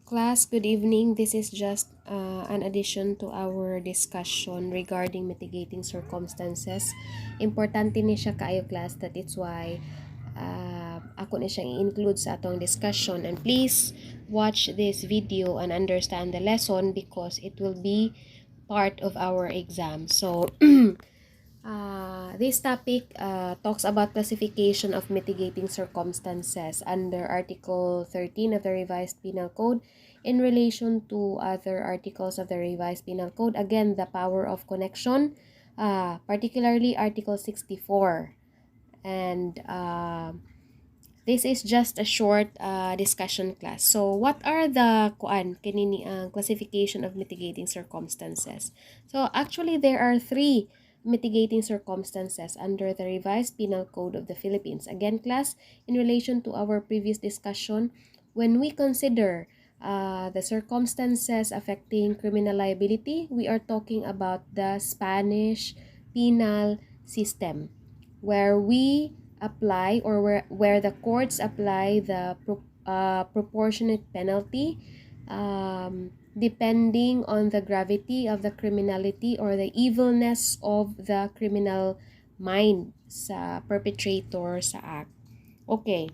Class, good evening. This is just an addition to our discussion regarding mitigating circumstances. Importante ni siya kaayo, class, that it's why ako ni siyang i-include sa atong discussion. And please watch this video and understand the lesson because it will be part of our exam. So, this topic talks about classification of mitigating circumstances under Article 13 of the Revised Penal Code in relation to other articles of the Revised Penal Code. Again, the power of connection, particularly Article 64. And this is just a short discussion, class. So, what are the classification of mitigating circumstances? So, actually, there are three mitigating circumstances under the Revised Penal Code of the Philippines. Again, class, in relation to our previous discussion, when we consider the circumstances affecting criminal liability, we are talking about the Spanish penal system, where we apply or where the courts apply the proportionate penalty depending on the gravity of the criminality or the evilness of the criminal mind sa perpetrator sa act. Okay,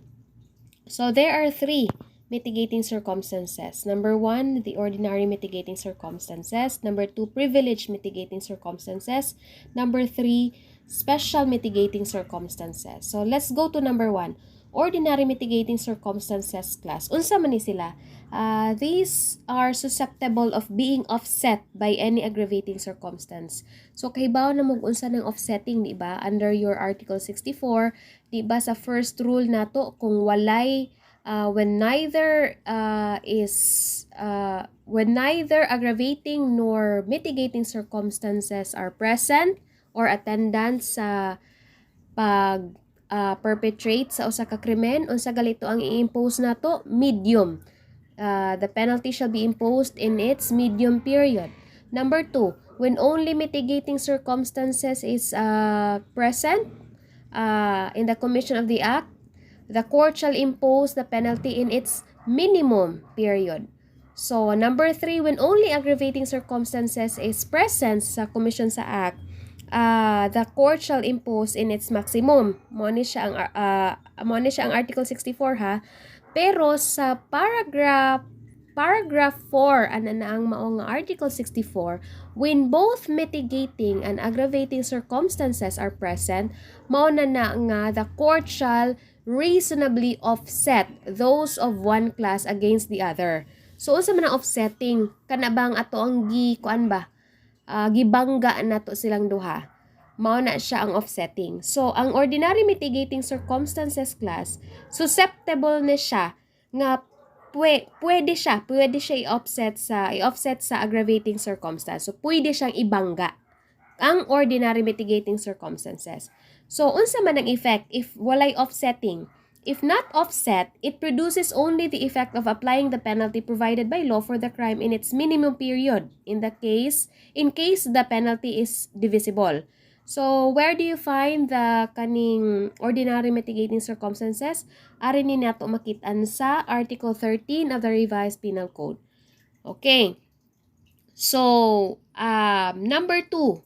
so there are three mitigating circumstances. Number one, the ordinary mitigating circumstances. Number two, privileged mitigating circumstances. Number three, special mitigating circumstances. So let's go to number one. Ordinary mitigating circumstances, class. Unsa man ni sila? These are susceptible of being offset by any aggravating circumstance. So kahibaw na unsa ng offsetting, di ba? Under your Article 64, di ba sa first rule nato kung walay when neither aggravating nor mitigating circumstances are present or attendant sa pag perpetrate sa usa ka krimen, unsa galito ang i-impose nato? Medium. The penalty shall be imposed in its medium period. Number two, when only mitigating circumstances is present in the commission of the act, the court shall impose the penalty in its minimum period. So, number three, when only aggravating circumstances is present sa commission sa act, the court shall impose in its maximum. Mo ni siya ang Article 64, ha. Pero sa paragraph 4 na ang maong Article 64, when both mitigating and aggravating circumstances are present, mao na nga the court shall reasonably offset those of one class against the other. So unsa man ang offsetting? Kana bang ato ang gibangga nato silang duha. Mao na siya ang offsetting. So ang ordinary mitigating circumstances, class, susceptible na siya nga pwede siya i-offset sa aggravating circumstance. So pwede siyang ibangga ang ordinary mitigating circumstances. So unsa man ang effect if walay offsetting? If not offset, it produces only the effect of applying the penalty provided by law for the crime in its minimum period in case the penalty is divisible. So, where do you find the kaning ordinary mitigating circumstances? Ari ni nato makitaan sa Article 13 of the Revised Penal Code. Okay. So, number two,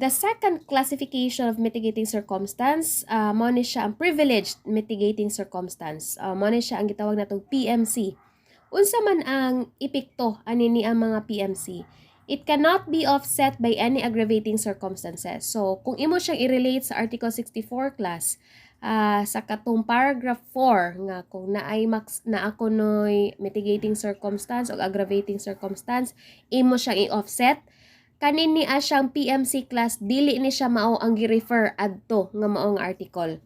the second classification of mitigating circumstance, mo ni siya ang privileged mitigating circumstance. Mo ni siya ang gitawag natong PMC. Unsa man ang epekto ani ni ang mga PMC? It cannot be offset by any aggravating circumstances. So, kung imo siyang i-relate sa Article 64, class, sa katong paragraph 4 nga kung naay ako noy mitigating circumstance o aggravating circumstance, imo siyang i-offset. Kanin ni siyang PMC, class, dili ni siya mao ang gi-refer adto nga maong article.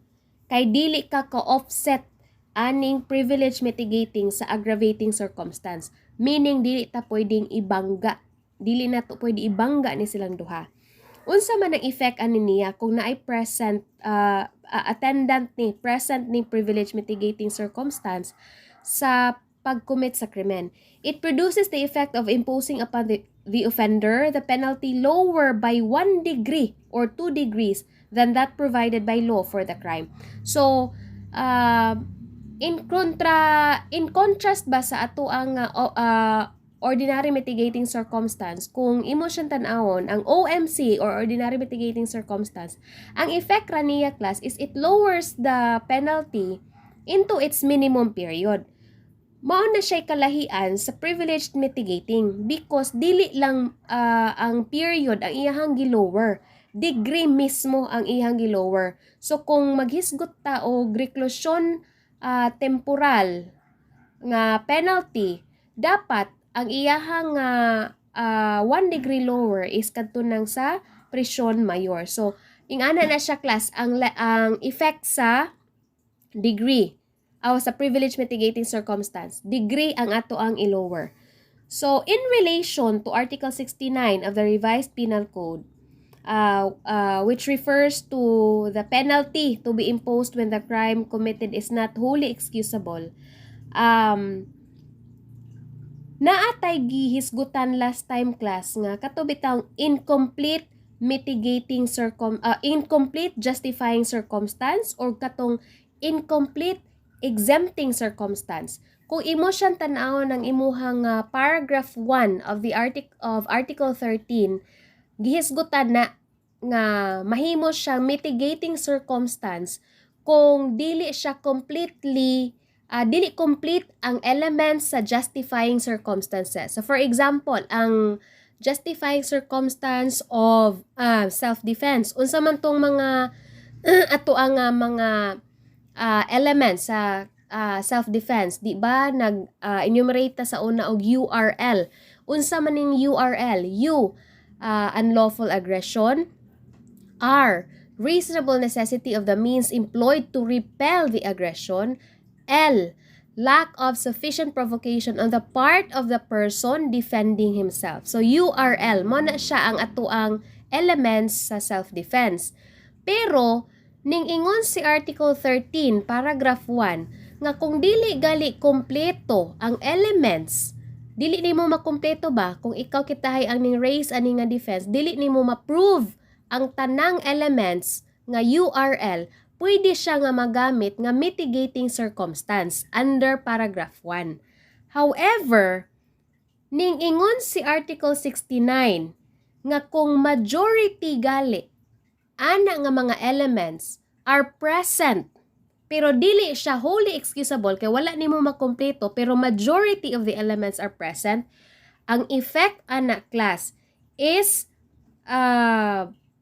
Kay dili ka ka-offset aning privilege mitigating sa aggravating circumstance. Meaning dili ta pwedeng ibangga. Dili na to pwede ibangga ni silang duha. Unsa man ang effect ani niya kung naay present present ni privilege mitigating circumstance sa pag-commit sa krimen. It produces the effect of imposing upon the offender the penalty lower by 1 degree or 2 degrees than that provided by law for the crime. So, in contrast ba sa ato ang ordinary mitigating circumstance, kung imo siyang tan-awon ang OMC or ordinary mitigating circumstance, ang effect ra niya class is it lowers the penalty into its minimum period. Mao na siya kalahian sa privileged mitigating because dili lang ang period ang iyahang gilower, degree mismo ang iyahang gilower. So kung maghisgot ta og reclusion temporal nga penalty, dapat ang iyahang 1 degree lower is kadto nang sa prisyon mayor. So ingana na siya class ang effect sa degree sa privilege mitigating circumstance, degree ang ato ang i-lower. So, in relation to Article 69 of the Revised Penal Code, which refers to the penalty to be imposed when the crime committed is not wholly excusable, naatay gihisgutan last time class nga katubitang incomplete incomplete justifying circumstance or katong incomplete exempting circumstance. Kung imo siyang tan-awon ng imuhang paragraph 1 of Article 13, gihisgutan na nga mahimo siyang mitigating circumstance kung dili siya dili complete ang elements sa justifying circumstances. So for example, ang justifying circumstance of self-defense, unsa man tong mga ato ang mga elements sa self-defense, di ba enumerate sa una og URL. Unsa man ning URL? U, unlawful aggression. R, reasonable necessity of the means employed to repel the aggression. L, lack of sufficient provocation on the part of the person defending himself. So URL mo na siya ang ato ang elements sa self-defense. Pero ning ingon si Article 13, paragraph 1, nga kung dili gali kompleto ang elements, dili nimo makompleto ba? Kung ikaw kitahay ang ning raise ani nga defense, dili nimo ma-prove ang tanang elements nga URL, pwede siya nga magamit nga mitigating circumstance under paragraph 1. However, ning ingon si Article 69, nga kung majority gali ana nga mga elements are present pero dili siya wholly excusable kay wala nimo makompleto pero majority of the elements are present, ang effect ana class is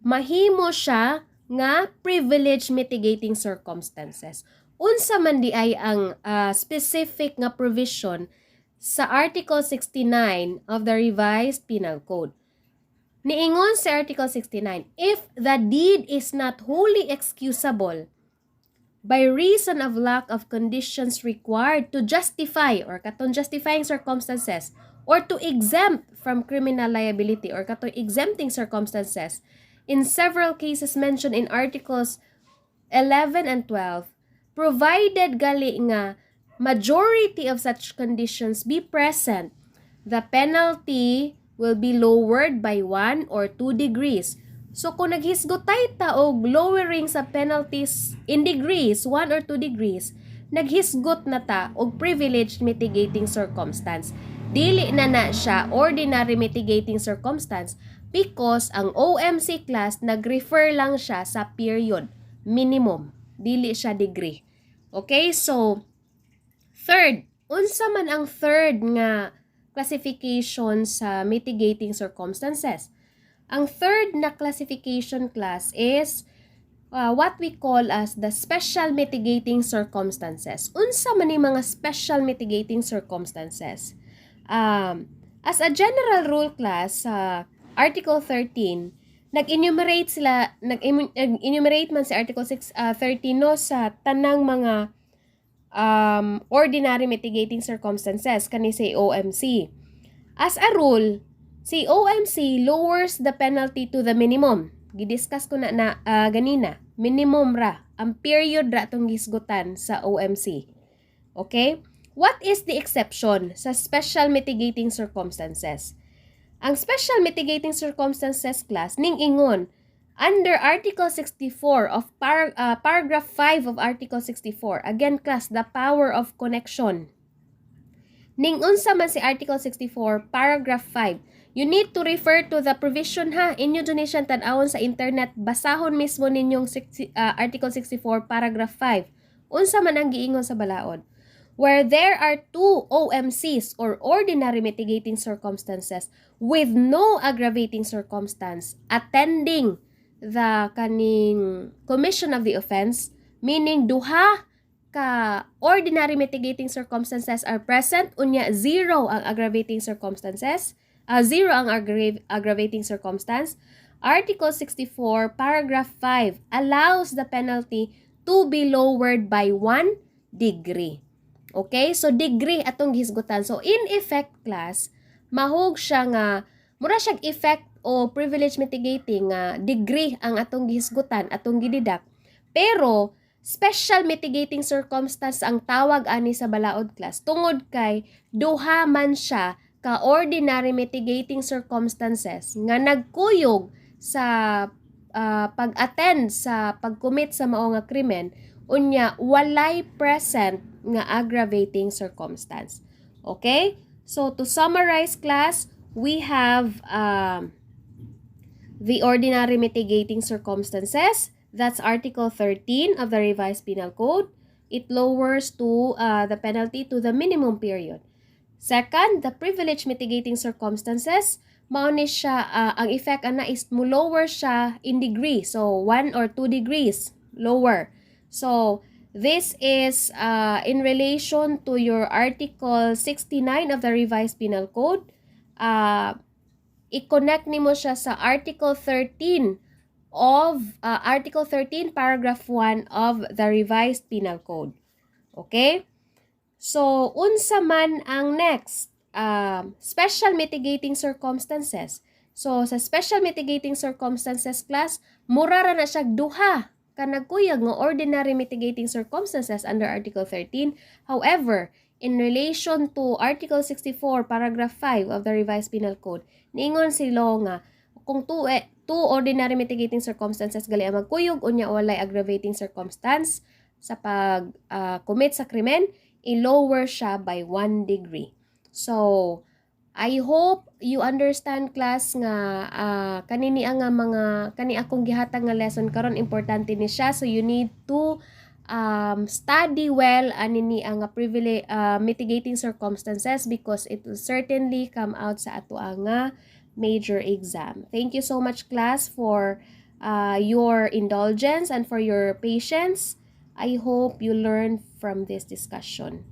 mahimo siya nga privilege mitigating circumstances. Unsa man di ay ang specific nga provision sa Article 69 of the Revised Penal Code. Niingon sa Article 69, if the deed is not wholly excusable by reason of lack of conditions required to justify or katong justifying circumstances or to exempt from criminal liability or katong exempting circumstances in several cases mentioned in Articles 11 and 12, provided gali nga majority of such conditions be present, the penalty will be lowered by 1 or 2 degrees. So kung naghisgotay ta og lowering sa penalties in degrees, 1 or 2 degrees, naghisgot na ta og privileged mitigating circumstance. Dili na siya ordinary mitigating circumstance because ang OMC class nag-refer lang siya sa period, minimum, dili siya degree. Okay, so third, unsa man ang third nga classification sa mitigating circumstances? Ang third na classification class is what we call as the special mitigating circumstances. Unsa man ni mga special mitigating circumstances? As a general rule class, Article 13, nag-enumerate man si Article 13 no, sa tanang mga ordinary mitigating circumstances kani sa OMC. As a rule, si OMC lowers the penalty to the minimum. Gidiscuss ko na ganina. Minimum ra. Ang period ra itong gisgutan sa OMC. Okay? What is the exception sa special mitigating circumstances? Ang special mitigating circumstances class ning ingon Under Article 64 of paragraph 5 of Article 64, again class, the power of connection. Ning unsa man si Article 64, paragraph 5. You need to refer to the provision ha. Inyo donation tan-awon sa internet. Basahon mismo ninyong Article 64, paragraph 5. Unsa man ang giingon sa balaod. Where there are two OMCs or ordinary mitigating circumstances with no aggravating circumstance attending the kaning commission of the offense, meaning duha ka ordinary mitigating circumstances are present, unya zero ang aggravating circumstances, zero ang aggravating circumstance. Article 64, paragraph 5 allows the penalty to be lowered by 1 degree. Okay? So, degree atong gihisgutan. So, in effect, class, mahog siya nga, mura siyang effect o privilege mitigating degree ang atong gihisgutan, atong gididak. Pero, special mitigating circumstance ang tawag ani sa balaod class. Tungod kay, duha man siya ka ordinary mitigating circumstances nga nagkuyog sa pag-attend sa pag-commit sa mao nga krimen, unya walay present nga aggravating circumstance. Okay? So, to summarize class, we have the ordinary mitigating circumstances. That's Article 13 of the Revised Penal Code. It lowers the penalty to the minimum period. Second, the privilege mitigating circumstances. Mao ni siya, ang effect ana is mo lower siya in degree. So, 1 or 2 degrees lower. So, this is in relation to your Article 69 of the Revised Penal Code. I-connect nimo siya sa Article 13 of Article 13 paragraph 1 of the Revised Penal Code. Okay? So, unsa man ang next? Special mitigating circumstances. So, sa special mitigating circumstances class, mura ra na siya duha ka nagkuyag ng ordinary mitigating circumstances under Article 13. However, in relation to Article 64, paragraph 5 of the Revised Penal Code, niingon si law nga, kung two ordinary mitigating circumstances gali ang magkuyog, unya walay aggravating circumstance sa pag-commit sa krimen, i-lower siya by 1 degree. So, I hope you understand class nga kanini ang mga kani akong gihatag nga lesson karon importante ni siya, so you need to study well anini ang privilege mitigating circumstances because it will certainly come out sa ato nga major exam. Thank you so much class for your indulgence and for your patience. I hope you learn from this discussion.